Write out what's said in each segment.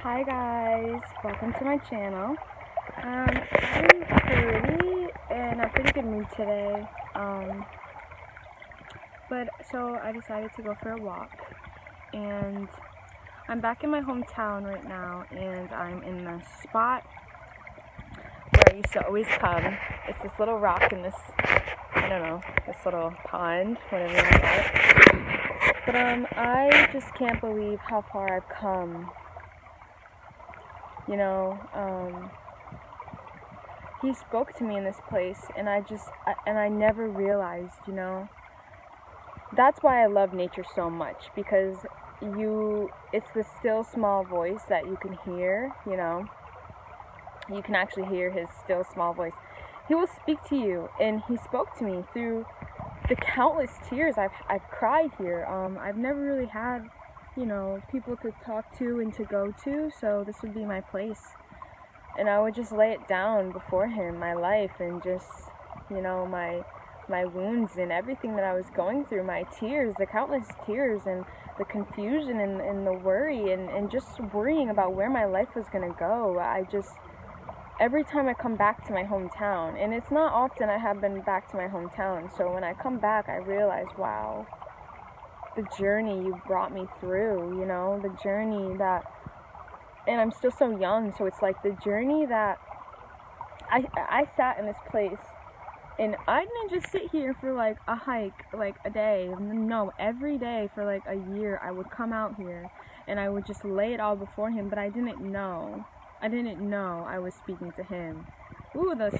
Hi guys, welcome to my channel. I'm pretty in a pretty good mood today. So I decided to go for a walk, and I'm back in my hometown right now, and I'm in the spot where I used to always come. It's this little rock in this, I don't know, this little pond, whatever you want to call it. But I just can't believe how far I've come. He spoke to me in this place, and I never realized, That's why I love nature so much, because it's the still small voice that you can hear, You can actually hear his still small voice. He will speak to you, and he spoke to me through the countless tears I've cried here. I've never really had, people to talk to and to go to, so this would be my place. And I would just lay it down before him, my life, and just, my wounds and everything that I was going through, my tears, the countless tears, and the confusion and the worry, and just worrying about where my life was going to go. Every time I come back to my hometown, and it's not often I have been back to my hometown, so when I come back, I realize, wow, the journey you brought me through, the journey that, and I'm still so young, so it's like the journey that I sat in this place, and I didn't just sit here for like a hike, like a day. No, every day for like a year I would come out here and I would just lay it all before him, but I didn't know I was speaking to him. Ooh, the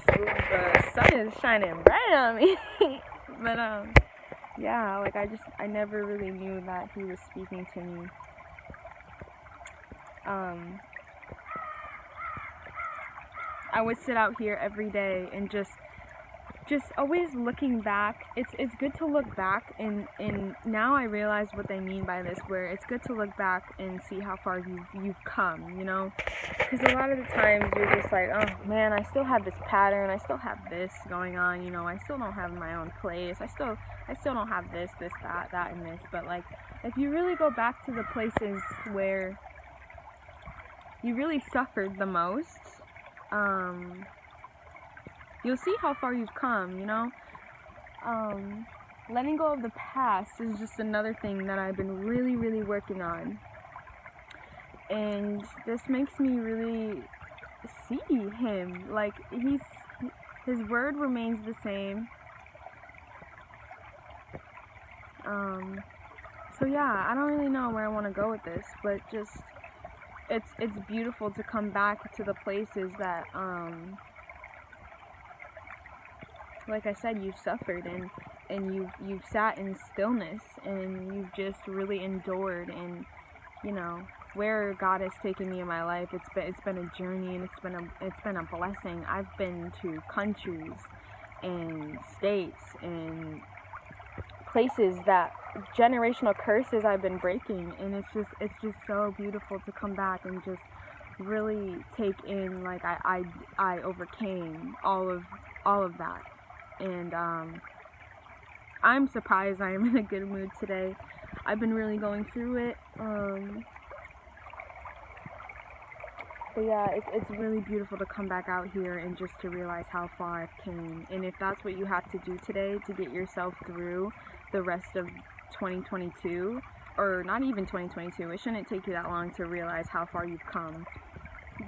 sun is shining bright on me. But yeah, like I never really knew that he was speaking to me. I would sit out here every day and just always looking back. It's good to look back, and now I realize what they mean by this, where it's good to look back and see how far you've come, because a lot of the times you're just like, oh man, I still have this pattern, I still have this going on, I still don't have my own place, I still don't have this, that, and this. But like, if you really go back to the places where you really suffered the most, you'll see how far you've come, Letting go of the past is just another thing that I've been really, really working on. And this makes me really see him. Like, his word remains the same. So yeah, I don't really know where I want to go with this, but just, it's beautiful to come back to the places that, like I said, you've suffered, and you've sat in stillness, and you've just really endured, and where God has taken me in my life, it's been a journey, and it's been a blessing. I've been to countries and states and places that generational curses I've been breaking, and it's just so beautiful to come back and just really take in, like, I overcame all of that. And I'm surprised I am in a good mood today. I've been really going through it. But yeah, it's really beautiful to come back out here and just to realize how far I've came. And if that's what you have to do today to get yourself through the rest of 2022, or not even 2022, it shouldn't take you that long to realize how far you've come.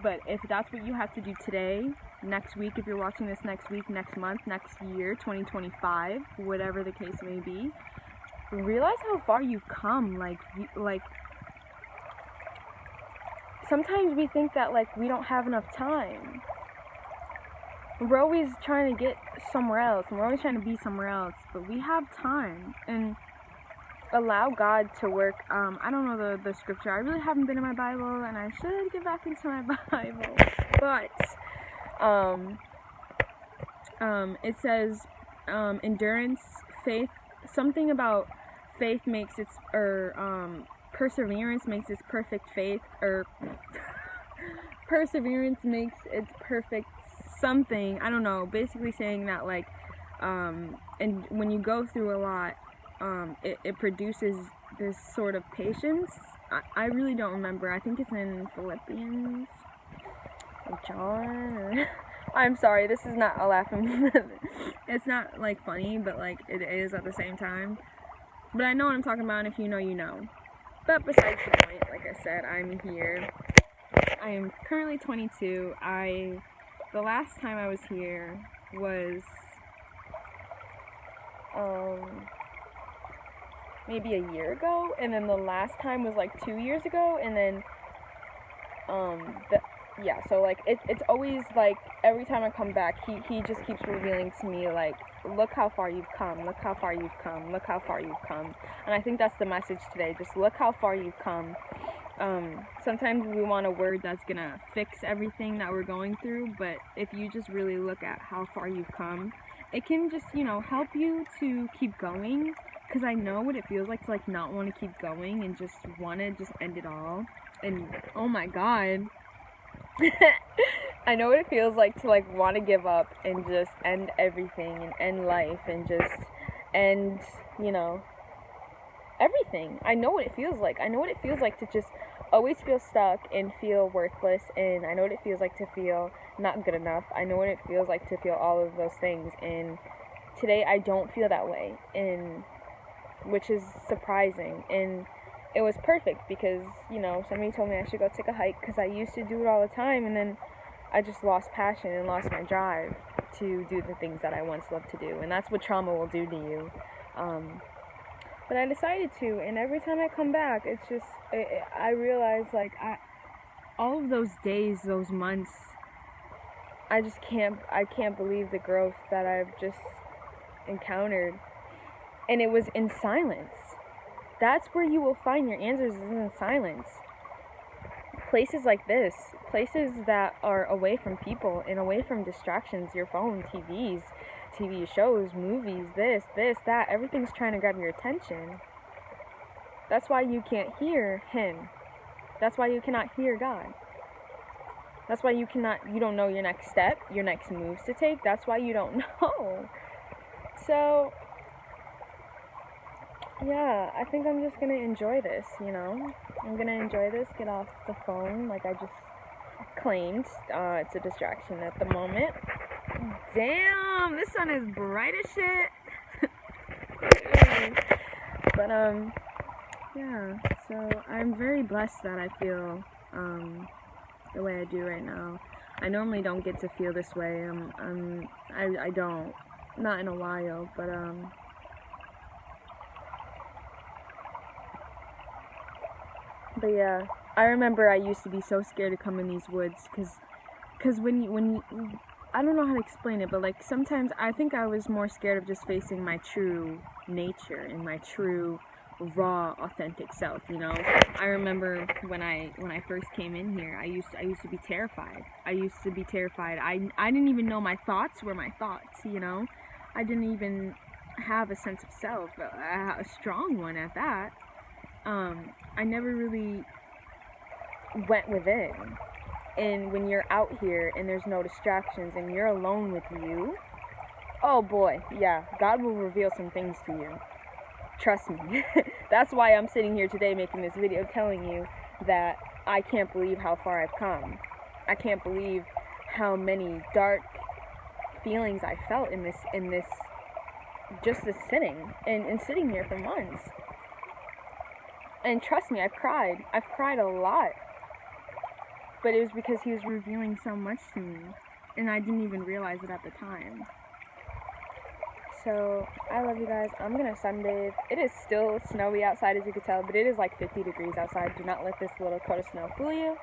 But if that's what you have to do today, next week, if you're watching this next week, next month, next year, 2025, whatever the case may be, realize how far you've come. Like sometimes we think that, like, we don't have enough time. We're always trying to get somewhere else, and we're always trying to be somewhere else, but we have time. And allow God to work. I don't know the scripture. I really haven't been in my Bible, and I should get back into my Bible. But it says endurance, faith, something about faith makes its, or perseverance makes its perfect faith, or perseverance makes its perfect something. I don't know. Basically saying that, like, and when you go through a lot, it produces this sort of patience. I really don't remember. I think it's in Philippians or John or I'm sorry, this is not a laughing it's not like funny, but like it is at the same time. But I know what I'm talking about, and if you know, you know. But besides the point, like I said, I'm here. I am currently 22. The last time I was here was maybe a year ago, and then the last time was like 2 years ago, and then yeah, so like it's always like every time I come back, he just keeps revealing to me like, look how far you've come, look how far you've come, look how far you've come. And I think that's the message today, just look how far you've come. Sometimes we want a word that's gonna fix everything that we're going through, but if you just really look at how far you've come, it can just, you know, help you to keep going, because I know what it feels like to like not want to keep going and just want to just end it all. And oh my god, I know what it feels like to like want to give up and just end everything and end life and just end, you know, everything. I know what it feels like. I know what it feels like to just always feel stuck and feel worthless, and I know what it feels like to feel not good enough. I know what it feels like to feel all of those things, and today I don't feel that way, and which is surprising. And it was perfect because, you know, somebody told me I should go take a hike because I used to do it all the time, and then I just lost passion and lost my drive to do the things that I once loved to do, and that's what trauma will do to you. But I decided to, and every time I come back, it's just, I realize, like, all of those days, those months, I can't believe the growth that I've just encountered. And it was in silence. That's where you will find your answers, is in silence. Places like this, places that are away from people and away from distractions, your phone, TV shows, movies, this, that, everything's trying to grab your attention. That's why you can't hear Him. That's why you cannot hear God. That's why you don't know your next step, your next moves to take. That's why you don't know. So, yeah, I think I'm just gonna enjoy this, you know? I'm gonna enjoy this, get off the phone like I just claimed. It's a distraction at the moment. Damn, this sun is bright as shit. But, yeah, so I'm very blessed that I feel, the way I do right now. I normally don't get to feel this way. I don't. Not in a while, but yeah, I remember I used to be so scared to come in these woods, cause when you, I don't know how to explain it, but like sometimes I think I was more scared of just facing my true nature and my true, raw, authentic self, you know? I remember when I first came in here, I used to be terrified. I didn't even know my thoughts were my thoughts, you know? I didn't even have a sense of self, a strong one at that. I never really went within. And when you're out here and there's no distractions and you're alone with you, oh boy, yeah, God will reveal some things to you. Trust me. That's why I'm sitting here today making this video telling you that I can't believe how far I've come. I can't believe how many dark feelings I felt in this just this sitting and sitting here for months. And trust me, I've cried a lot, but it was because He was revealing so much to me, and I didn't even realize it at the time. So, I love you guys. I'm gonna sunbathe. It is still snowy outside, as you can tell, but it is like 50 degrees outside. Do not let this little coat of snow fool you.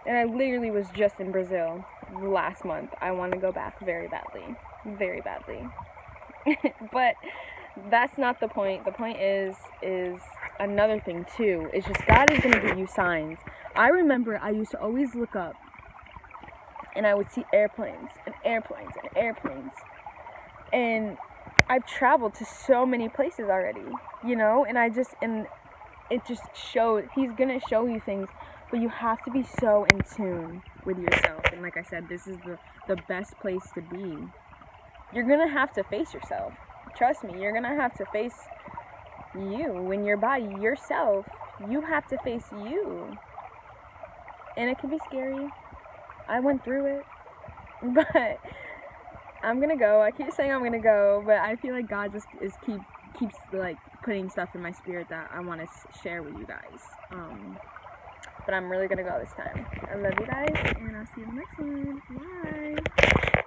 And I literally was just in Brazil last month. I want to go back very badly. Very badly. But that's not the point. The point is another thing too. It's just God is going to give you signs. I remember I used to always look up and I would see airplanes and airplanes and airplanes. And I've traveled to so many places already, you know, and it just shows, He's going to show you things, but you have to be so in tune with yourself. And like I said, this is the best place to be. You're going to have to face yourself. Trust me, you're gonna have to face you. When you're by yourself, you have to face you. And it can be scary. I went through it. But I'm gonna go. I keep saying I'm gonna go, but I feel like God just keeps like putting stuff in my spirit that I want to share with you guys. But I'm really gonna go this time. I love you guys, and I'll see you in the next one. Bye.